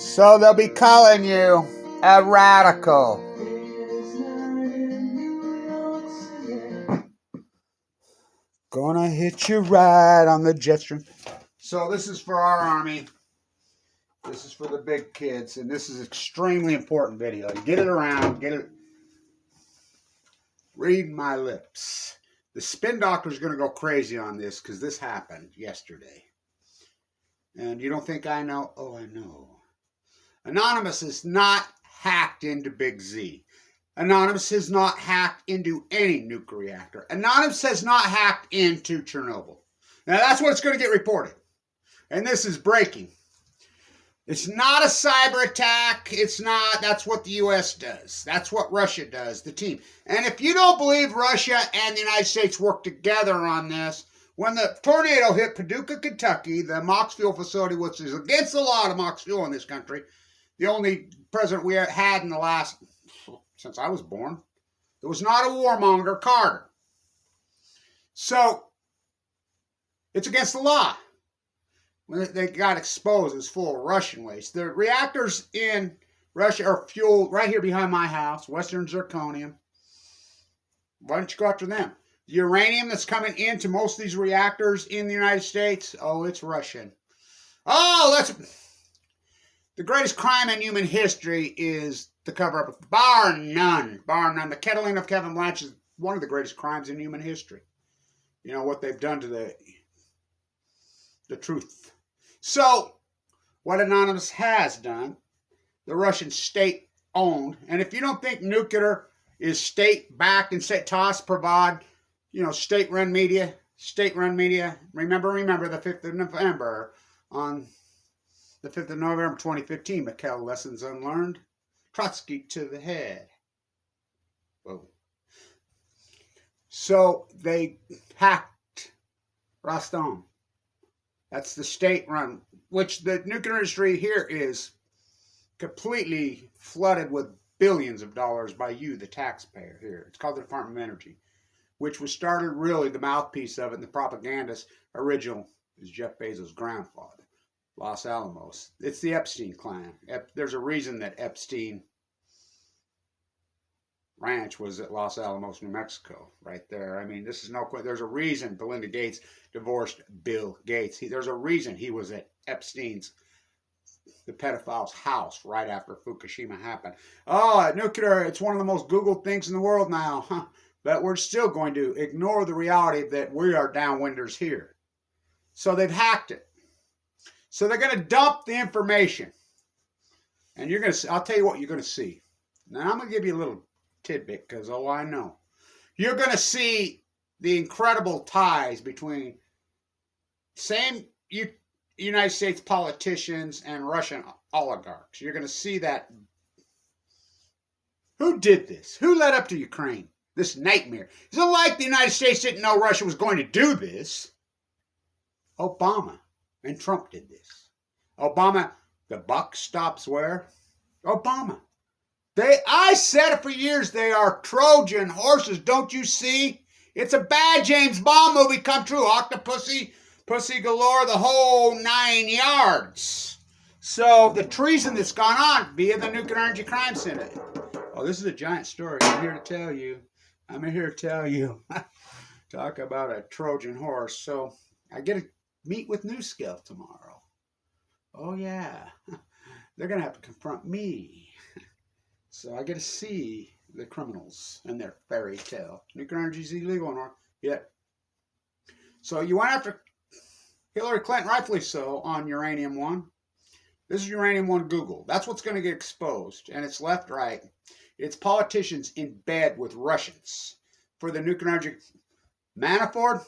So they'll be calling you a radical. Gonna hit you right on the jet stream. So this is for our army. This is for the big kids, and this is an extremely important video. Get it around, get it. Read my lips. The spin doctor is going to go crazy on this because this happened yesterday. And you don't think I know? Oh, I know. Anonymous is not hacked into Big Z. Anonymous has not hacked into any nuclear reactor. Anonymous has not hacked into Chernobyl. Now, that's what's going to get reported. And this is breaking. It's not a cyber attack. It's not. That's what the U.S. does. That's what Russia does, the team. And if you don't believe Russia and the United States work together on this, when the tornado hit Paducah, Kentucky, the Mox Fuel facility, which is against the law to Mox Fuel in this country, the only president we had in the last, since I was born, there was not a warmonger, Carter. So, it's against the law. When they got exposed, it was full of Russian waste. The reactors in Russia are fueled right here behind my house, Western Zirconium. Why don't you go after them? The uranium that's coming into most of these reactors in the United States, oh, it's Russian. Oh, the greatest crime in human history is the cover-up, bar none. The kettling of Kevin Blanch is one of the greatest crimes in human history. You know, what they've done to the truth. So, what Anonymous has done, the Russian state-owned, and if you don't think nuclear is state-backed and state-tossed, provide, you know, state-run media, remember the 5th of November, on the 5th of November 2015, Mikhail, lessons unlearned, Trotsky to the head. Whoa. So, they hacked Rosatom. That's the state-run, which the nuclear industry here is completely flooded with billions of dollars by you, the taxpayer here. It's called the Department of Energy, which was started really, the mouthpiece of it, and the propagandist original is Jeff Bezos' grandfather, Los Alamos. It's the Epstein clan. There's a reason that Epstein Ranch was at Los Alamos, New Mexico, right there. I mean, this is no question. There's a reason Belinda Gates divorced Bill Gates. There's a reason he was at Epstein's, the pedophile's house right after Fukushima happened. Oh, nuclear, it's one of the most Googled things in the world now. Huh? But we're still going to ignore the reality that we are downwinders here. So they've hacked it. So they're going to dump the information. And you're going to, I'll tell you what you're going to see. Now, I'm going to give you a little tidbit because, oh, I know. You're going to see the incredible ties between same United States politicians and Russian oligarchs. You're going to see that. Who did this? Who led up to Ukraine? This nightmare. It's not like the United States didn't know Russia was going to do this. Obama and Trump did this. Obama, the buck stops where? Obama. I said it for years, they are Trojan horses, don't you see? It's a bad James Bond movie come true. Octopussy, Pussy Galore, the whole 9 yards. So the treason that's gone on via the Nuclear Energy Crime Syndicate. Oh, this is a giant story. I'm here to tell you. Talk about a Trojan horse. So I get to meet with NewScale tomorrow. Oh, yeah. They're going to have to confront me. So I get to see the criminals and their fairy tale. Nuclear energy is illegal or yet. So you went after Hillary Clinton, rightfully so, on Uranium One. This is Uranium One Google. That's what's going to get exposed. And it's left, right. It's politicians in bed with Russians for the nuclear energy. Manafort?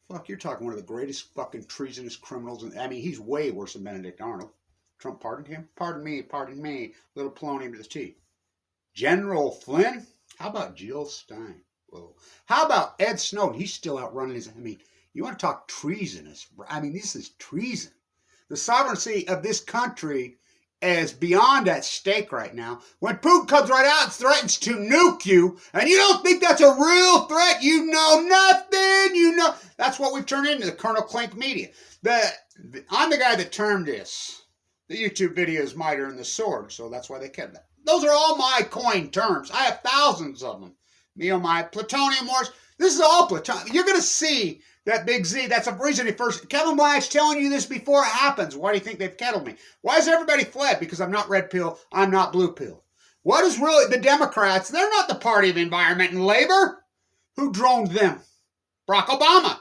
Fuck, you're talking one of the greatest fucking treasonous criminals. I mean, he's way worse than Benedict Arnold. Trump pardoned him? Pardon me. Little polonium to the T. General Flynn? How about Jill Stein? Whoa. How about Ed Snowden? He's still out running his... I mean, you want to talk treasonous? I mean, this is treason. The sovereignty of this country is beyond at stake right now. When Putin comes right out and threatens to nuke you, and you don't think that's a real threat, you know nothing, That's what we've turned into, the Colonel Klink media. I'm the guy that termed this. The YouTube video is mightier than the sword, so that's why they kept that. Those are all my coined terms. I have thousands of them. You know, my plutonium wars. This is all plutonium. You're going to see that Big Z. That's a reason he first. Kevin Black's telling you this before it happens. Why do you think they've kettled me? Why has everybody fled? Because I'm not red pill. I'm not blue pill. What is really the Democrats? They're not the party of environment and labor. Who droned them? Barack Obama.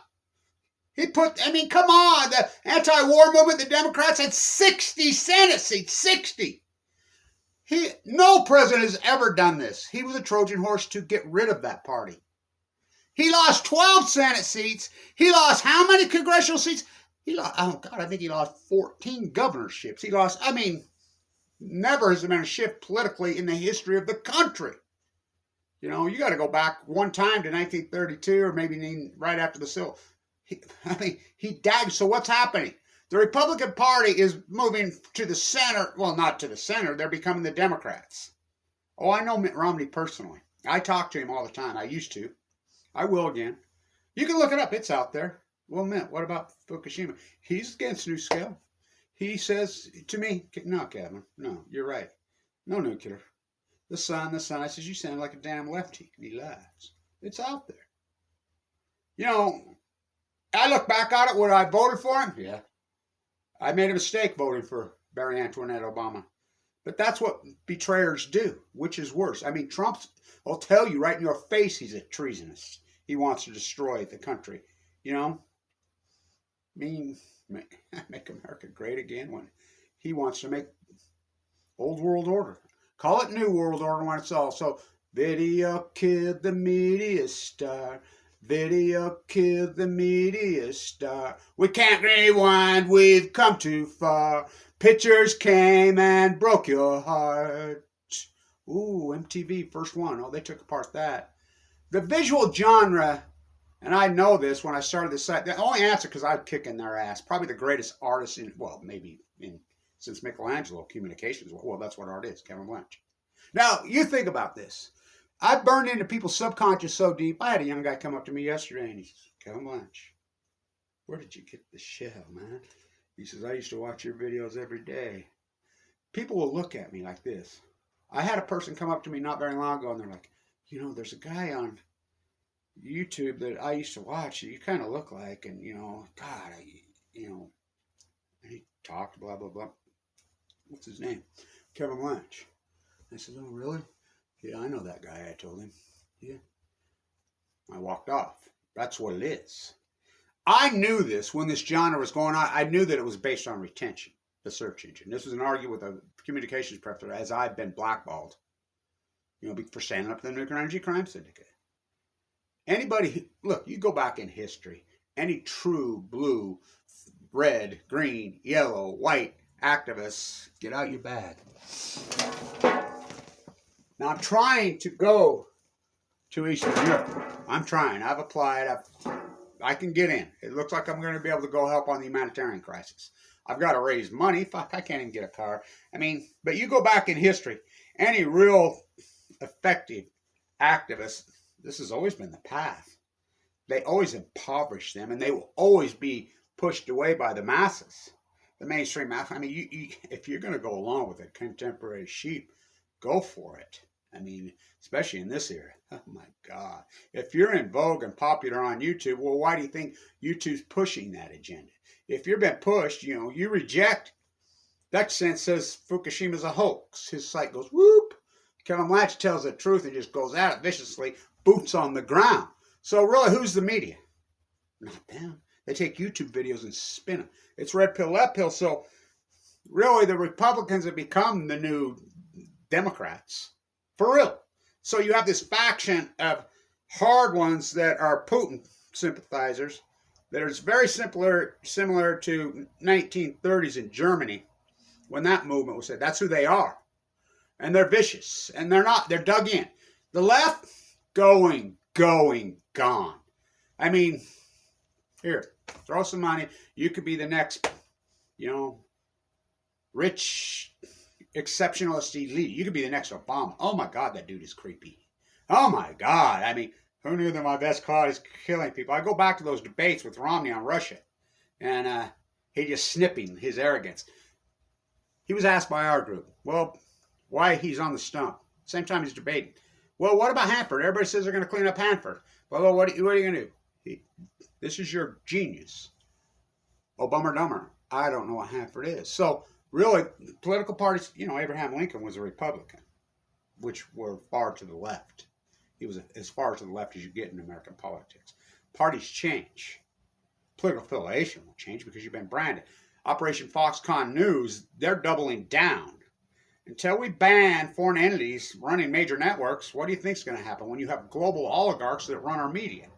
He put, I mean, come on. The anti-war movement, the Democrats had 60 Senate seats. 60. No president has ever done this. He was a Trojan horse to get rid of that party. He lost 12 Senate seats. He lost how many congressional seats? He lost, oh God, I think he lost 14 governorships. He lost, I mean, never has there been a shift politically in the history of the country. You know, you got to go back one time to 1932 or maybe right after the Civil. He died. So what's happening? The Republican Party is moving to the center. Well, not to the center. They're becoming the Democrats. Oh, I know Mitt Romney personally. I talk to him all the time. I used to. I will again. You can look it up. It's out there. Well, Mitt, what about Fukushima? He's against NuScale. He says to me, no, Kevin, no, you're right. No nuclear. The sun. I says, you sound like a damn lefty. And he laughs. It's out there. You know, I look back on it. Would I voted for him? Yeah. I made a mistake voting for Barry Antoinette Obama. But that's what betrayers do. Which is worse? I mean, Trump will tell you right in your face he's a treasonist. He wants to destroy the country. You know? I mean, make America great again when he wants to make old world order. Call it new world order when it's all. So, video killed the media star. Video killed the media star. We can't rewind, we've come too far. Pictures came and broke your heart. Ooh, MTV, first one. Oh, they took apart that. The visual genre, and I know this when I started the site, the only answer, because I'm kicking their ass, probably the greatest artist in, well, maybe since Michelangelo, communications. Well, that's what art is, Kevin Blanch. Now, you think about this. I've burned into people's subconscious so deep. I had a young guy come up to me yesterday and he says, Kevin Blanch, where did you get the shell, man? He says, I used to watch your videos every day. People will look at me like this. I had a person come up to me not very long ago and they're like, you know, there's a guy on YouTube that I used to watch that you kind of look like, and, you know, God, and he talked, blah, blah, blah. What's his name? Kevin Blanch. I said, oh, really? Yeah, I know that guy, I told him. Yeah. I walked off. That's what it is. I knew this when this genre was going on. I knew that it was based on retention, the search engine. This was an argument with a communications professor, as I've been blackballed, you know, for standing up to the Nuclear Energy Crime Syndicate. Anybody, look, you go back in history, any true blue, red, green, yellow, white activists, get out your bag. Now, I'm trying to go to Eastern Europe. I'm trying. I've applied. I can get in. It looks like I'm going to be able to go help on the humanitarian crisis. I've got to raise money. Fuck, I can't even get a car. I mean, but you go back in history, any real effective activist, this has always been the path. They always impoverish them, and they will always be pushed away by the masses, the mainstream mass. I mean, if you're going to go along with a contemporary sheep, go for it. I mean, especially in this era. Oh my God. If you're in vogue and popular on YouTube, well, why do you think YouTube's pushing that agenda? If you've been pushed, you know, you reject. That sense says Fukushima's a hoax. His site goes, whoop. Kevin Blanch tells the truth and just goes at it viciously, boots on the ground. So really, who's the media? Not them. They take YouTube videos and spin them. It's red pill, left pill. So really, the Republicans have become the new Democrats. For real. So you have this faction of hard ones that are Putin sympathizers that is very similar to 1930s in Germany when that movement was said. That's who they are. And they're vicious. And they're dug in. The left, going, gone. I mean, here, throw some money. You could be the next, you know, rich exceptionalist elite. You could be the next Obama. Oh my God, that dude is creepy. Oh my God. I mean, who knew that my best cause is killing people? I go back to those debates with Romney on Russia, and he just snipping his arrogance. He was asked by our group, well, why he's on the stump. Same time he's debating. Well, what about Hanford? Everybody says they're going to clean up Hanford. Well, what are you going to do? This is your genius. Oh, bummer dumber. I don't know what Hanford is. So, really, political parties, you know, Abraham Lincoln was a Republican, which were far to the left. He was as far to the left as you get in American politics. Parties change. Political affiliation will change because you've been branded. Operation Foxconn News, they're doubling down. Until we ban foreign entities running major networks, what do you think is going to happen when you have global oligarchs that run our media?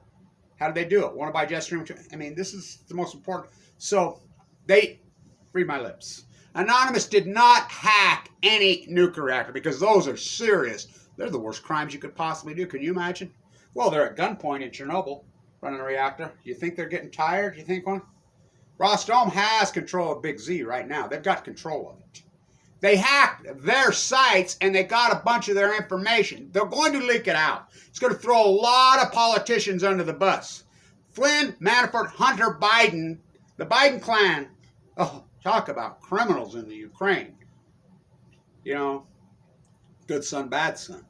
How do they do it? Want to buy Jetstream? I mean, this is the most important. So they, read my lips. Anonymous did not hack any nuclear reactor because those are serious. They're the worst crimes you could possibly do. Can you imagine? Well, they're at gunpoint in Chernobyl running a reactor. You think they're getting tired? You think one? Rosatom has control of Big Z right now. They've got control of it. They hacked their sites and they got a bunch of their information. They're going to leak it out. It's going to throw a lot of politicians under the bus. Flynn, Manafort, Hunter Biden, the Biden clan. Oh, talk about criminals in the Ukraine. You know, good son, bad son.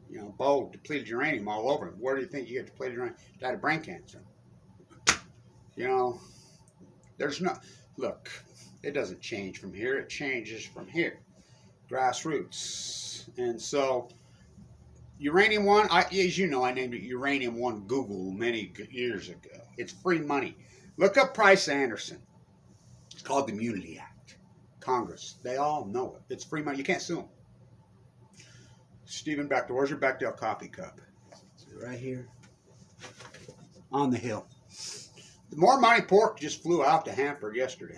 You know, bold, depleted uranium all over him. Where do you think you get depleted uranium? Died of brain cancer. You know, there's no, look. It doesn't change from here. It changes from here. Grassroots. And so, Uranium One, as you know, I named it Uranium One Google many years ago. It's free money. Look up Price Anderson. It's called the Immunity Act. Congress. They all know it. It's free money. You can't sue them. Stephen Bechtel, where's your Bechdel coffee cup? Is it right here? On the hill. The more money pork just flew out to Hanford yesterday.